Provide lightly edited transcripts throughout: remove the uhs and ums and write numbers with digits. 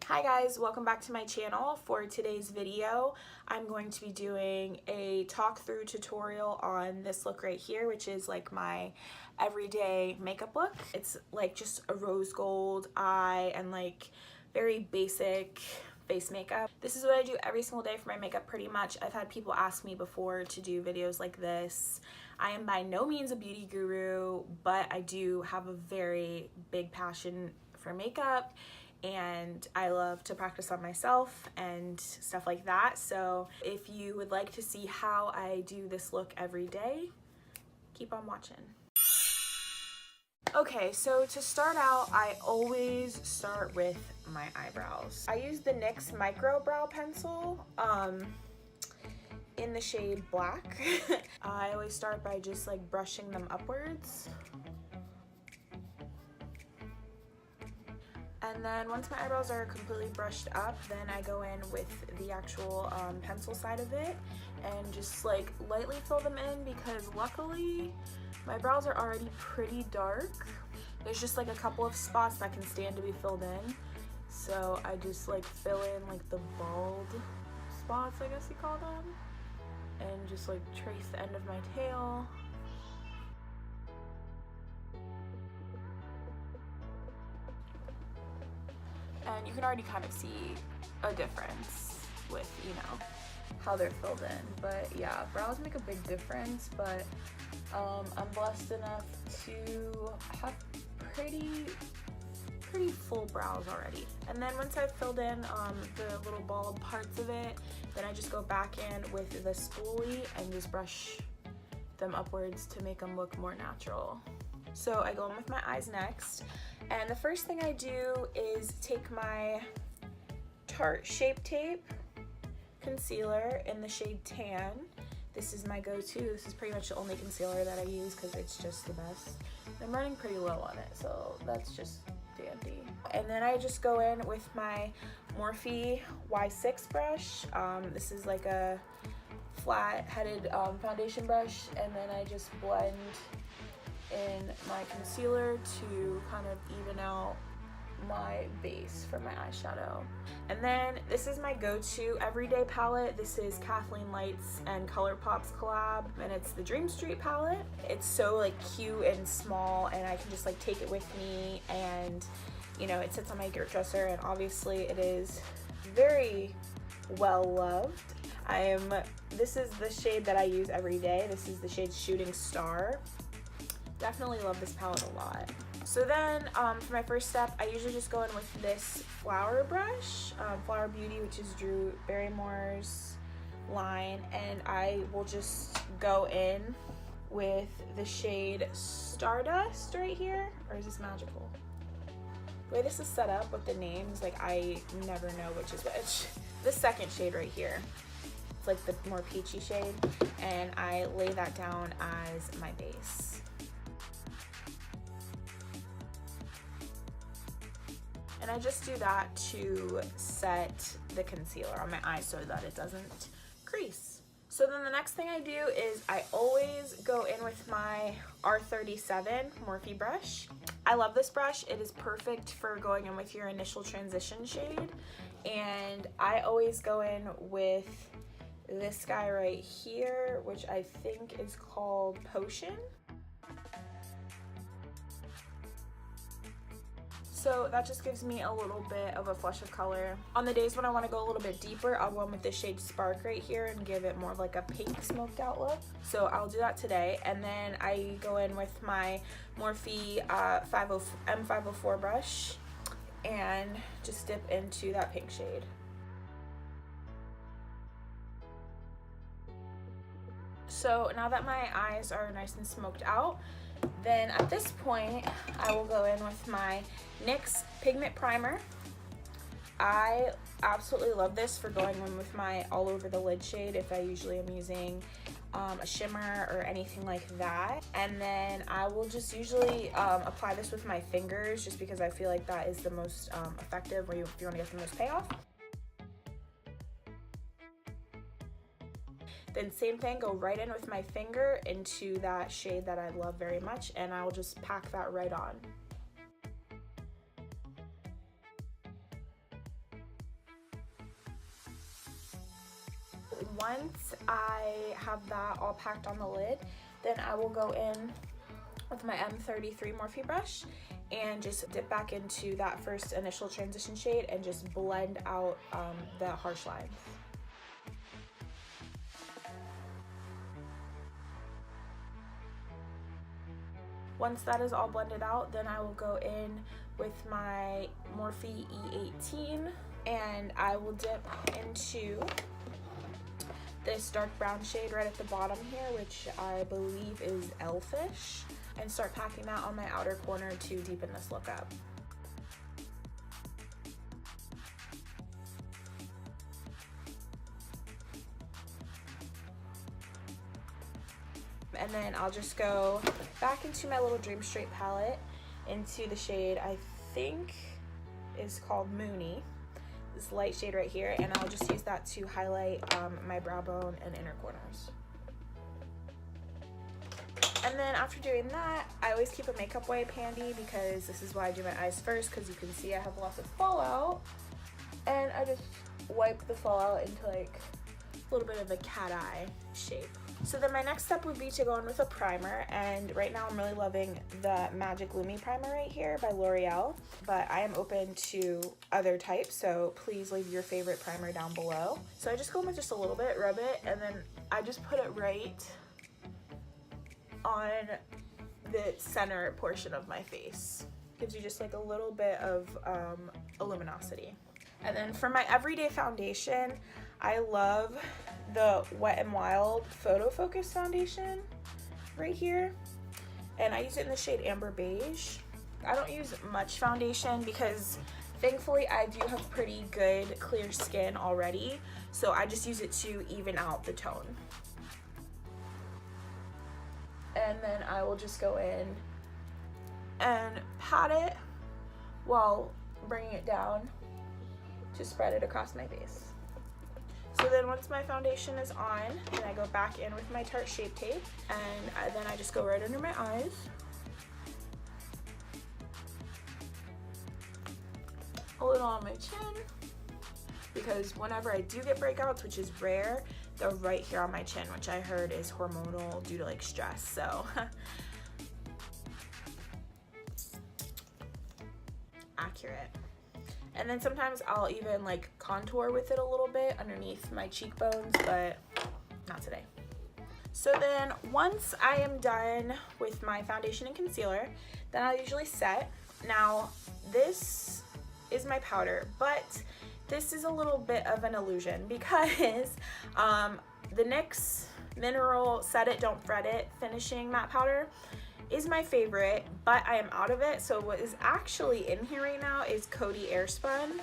Hi guys, welcome back to my channel. For today's video, I'm going to be doing a talk through tutorial on this look right here, which is like my everyday makeup look. It's like just a rose gold eye and like very basic face makeup. This is what I do every single day for my makeup pretty much. I've had people ask me before to do videos like this. I am by no means a beauty guru, but I do have a very big passion for makeup and I love to practice on myself and stuff like that. So if you would like to see how I do this look every day, keep on watching. Okay, so to start out, I always start with my eyebrows. I use the NYX Micro Brow Pencil in the shade Black. I always start by just like brushing them upwards. And then once my eyebrows are completely brushed up, then I go in with the actual pencil side of it and just like lightly fill them in, because luckily my brows are already pretty dark. There's just like a couple of spots that can stand to be filled in. So I just like fill in like the bald spots, I guess you call them, and just like trace the end of my tail. And you can already kind of see a difference with, you know, how they're filled in. But yeah, brows make a big difference, but I'm blessed enough to have pretty full brows already. And then once I've filled in the little bald parts of it, then I just go back in with the spoolie and just brush them upwards to make them look more natural. So I go in with my eyes next, and the first thing I do is take my Tarte Shape Tape concealer in the shade Tan. This is my go-to. This is pretty much the only concealer that I use because it's just the best. I'm running pretty low on it, so that's just dandy. And then I just go in with my Morphe Y6 brush. This is like a flat-headed foundation brush, and then I just blend in my concealer to kind of even out my base for my eyeshadow. And then this is my go-to everyday palette. This is Kathleen Lights and ColourPop's collab, and it's the Dream Street palette. It's so like cute and small, and I can just like take it with me, and you know, it sits on my gear dresser, and obviously it is very well loved. This is the shade that I use every day. This is the shade Shooting Star. Definitely love this palette a lot. So then for my first step, I usually just go in with this flower brush, Flower Beauty, which is Drew Barrymore's line, and I will just go in with the shade Stardust right here. Or is this Magical? The way this is set up with the names, like I never know which is which. This second shade right here, it's like the more peachy shade, and I lay that down as my base. And I just do that to set the concealer on my eye so that it doesn't crease. So then the next thing I do is I always go in with my R37 Morphe brush. I love this brush. It is perfect for going in with your initial transition shade. And I always go in with this guy right here, which I think is called Potion. So that just gives me a little bit of a flush of color. On the days when I want to go a little bit deeper, I'll go in with the shade Spark right here and give it more of like a pink smoked out look. So I'll do that today. And then I go in with my Morphe M504 brush and just dip into that pink shade. So now that my eyes are nice and smoked out, then at this point, I will go in with my NYX Pigment Primer. I absolutely love this for going in with my all over the lid shade if I usually am using a shimmer or anything like that. And then I will just usually apply this with my fingers, just because I feel like that is the most effective, if you want to get the most payoff. Then same thing, go right in with my finger into that shade that I love very much, and I will just pack that right on. once I have that all packed on the lid, then I will go in with my M33 Morphe brush and just dip back into that first initial transition shade and just blend out the harsh lines. Once that is all blended out, then I will go in with my Morphe E18 and I will dip into this dark brown shade right at the bottom here, which I believe is Elfish, and start packing that on my outer corner to deepen this look up. And then I'll just go back into my little Dream Straight palette into the shade I think is called Moony, this light shade right here, and I'll just use that to highlight my brow bone and inner corners. And then after doing that, I always keep a makeup wipe handy because this is why I do my eyes first, because you can see I have lots of fallout, and I just wipe the fallout into like a little bit of a cat eye shape. So then my next step would be to go in with a primer, and right now I'm really loving the Magic Lumi primer right here by L'Oreal, but I am open to other types, so please leave your favorite primer down below. So I just go in with just a little bit, rub it, and then I just put it right on the center portion of my face. Gives you just like a little bit of luminosity. And then for my everyday foundation, I love the Wet n Wild Photo Focus foundation right here, and I use it in the shade Amber Beige. I don't use much foundation because thankfully I do have pretty good clear skin already, so I just use it to even out the tone. And then I will just go in and pat it while bringing it down to spread it across my face. So then once my foundation is on, then I go back in with my Tarte Shape Tape, and then I just go right under my eyes. A little on my chin, because whenever I do get breakouts, which is rare, they're right here on my chin, which I heard is hormonal due to like stress, so. Accurate. And then sometimes I'll even like contour with it a little bit underneath my cheekbones, but not today. So then once I am done with my foundation and concealer, then I'll usually set. Now this is my powder, but this is a little bit of an illusion because the NYX Mineral Set It, Don't Fret It finishing matte powder is my favorite, but I am out of it. So what is actually in here right now is Coty Airspun,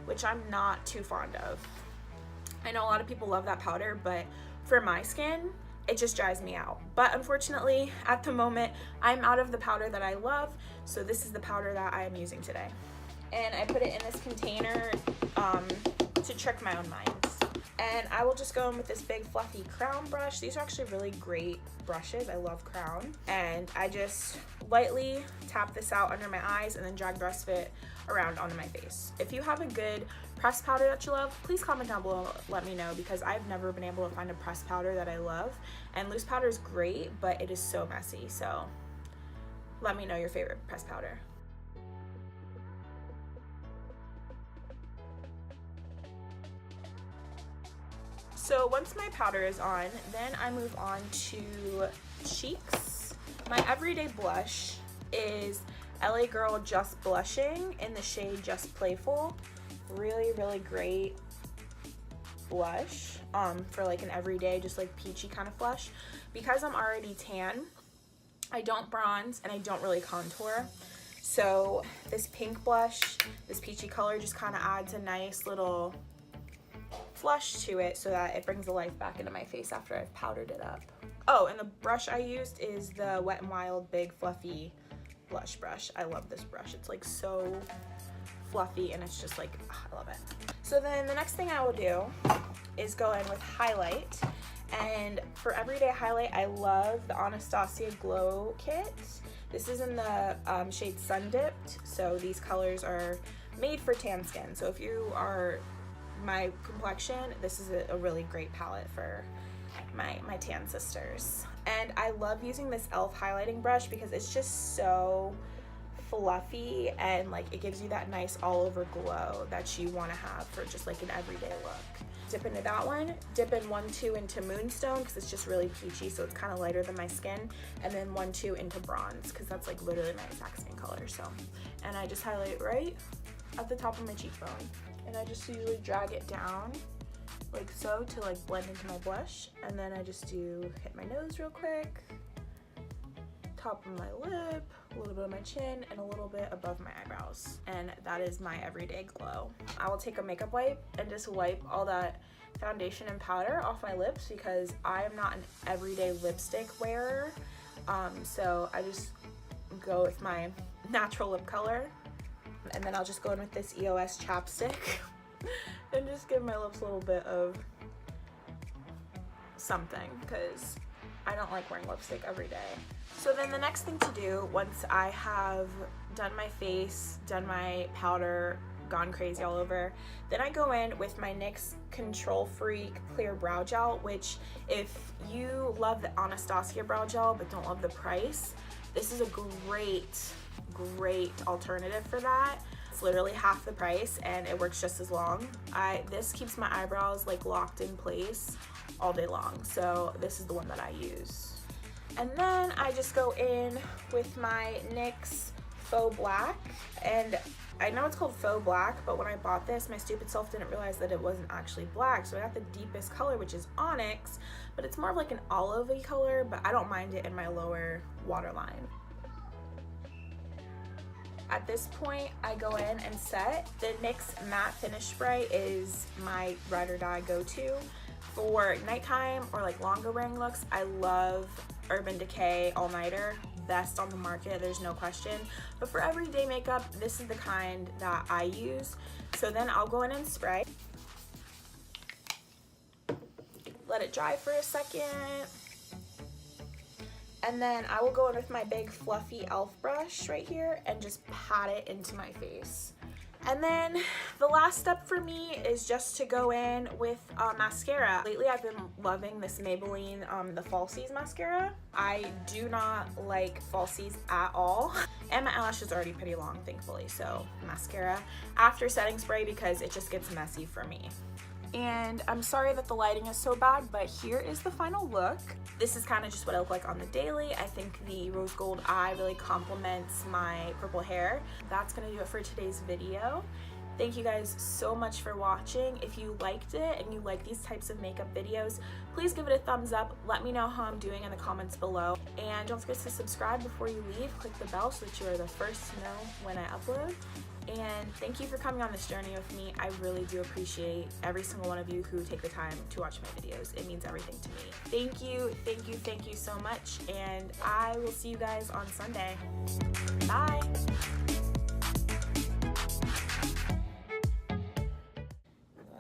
which I'm not too fond of. I know a lot of people love that powder, but for my skin, it just dries me out. But unfortunately, at the moment, I'm out of the powder that I love, so this is the powder that I am using today. And I put it in this container to trick my own mind. And I will just go in with this big fluffy crown brush. These are actually really great brushes. I love crown. And I just lightly tap this out under my eyes and then drag the rest of it around onto my face. If you have a good pressed powder that you love, please comment down below, let me know, because I've never been able to find a pressed powder that I love. And loose powder is great, but it is so messy. So let me know your favorite pressed powder. So once my powder is on, then I move on to cheeks. My everyday blush is LA Girl Just Blushing in the shade Just Playful. Really, really great blush for like an everyday, just like peachy kind of blush. Because I'm already tan, I don't bronze and I don't really contour. So this pink blush, this peachy color just kind of adds a nice little flush to it so that it brings the life back into my face after I've powdered it up. Oh, and the brush I used is the Wet n Wild Big Fluffy Blush Brush. I love this brush. It's like so fluffy and it's just like, I love it. So then the next thing I will do is go in with highlight. And for everyday highlight, I love the Anastasia Glow Kit. This is in the shade Sun Dipped. So these colors are made for tan skin. So if you are my complexion, this is a really great palette for my tan sisters. And I love using this e.l.f. highlighting brush because it's just so fluffy and like it gives you that nice all over glow that you want to have for just like an everyday look. Dip into that one, dip in 1-2 into Moonstone because it's just really peachy, so it's kind of lighter than my skin, and then 1-2 into Bronze because that's like literally my exact skin color. So, and I just highlight right at the top of my cheekbone, and I just usually drag it down like so to like blend into my blush, and then I just do hit my nose real quick, top of my lip, a little bit of my chin, and a little bit above my eyebrows, and that is my everyday glow. I will take a makeup wipe and just wipe all that foundation and powder off my lips because I am not an everyday lipstick wearer, so I just go with my natural lip color, and then I'll just go in with this EOS chapstick and just give my lips a little bit of something because I don't like wearing lipstick every day. So then the next thing to do, once I have done my face, done my powder, gone crazy all over, then I go in with my NYX Control Freak Clear Brow Gel, which if you love the Anastasia brow gel but don't love the price, this is a great alternative for that. It's literally half the price and it works just as long. This keeps my eyebrows like locked in place all day long, so this is the one that I use. And then I just go in with my NYX Faux Black, and I know it's called Faux Black, but when I bought this, my stupid self didn't realize that it wasn't actually black, so I got the deepest color, which is Onyx, but it's more of like an olive-y color, but I don't mind it in my lower waterline. At this point, I go in and set. The NYX Matte Finish Spray is my ride or die go-to. For nighttime or like longer wearing looks, I love Urban Decay All Nighter. Best on the market, there's no question. But for everyday makeup, this is the kind that I use. So then I'll go in and spray. Let it dry for a second. And then I will go in with my big fluffy e.l.f. brush right here and just pat it into my face. And then the last step for me is just to go in with mascara. Lately I've been loving this Maybelline, the Falsies mascara. I do not like falsies at all. And my eyelashes are already pretty long, thankfully, so mascara after setting spray because it just gets messy for me. And I'm sorry that the lighting is so bad, but here is the final look. This is kind of just what I look like on the daily. I think the rose gold eye really complements my purple hair. That's gonna do it for today's video. Thank you guys so much for watching. If you liked it and you like these types of makeup videos, please give it a thumbs up. Let me know how I'm doing in the comments below. And don't forget to subscribe before you leave. Click the bell so that you are the first to know when I upload. And thank you for coming on this journey with me. I really do appreciate every single one of you who take the time to watch my videos. It means everything to me. Thank you so much. And I will see you guys on Sunday. Bye. I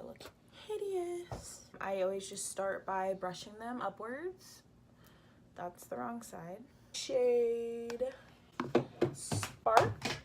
look hideous. I always just start by brushing them upwards. That's the wrong side. Shade Spark.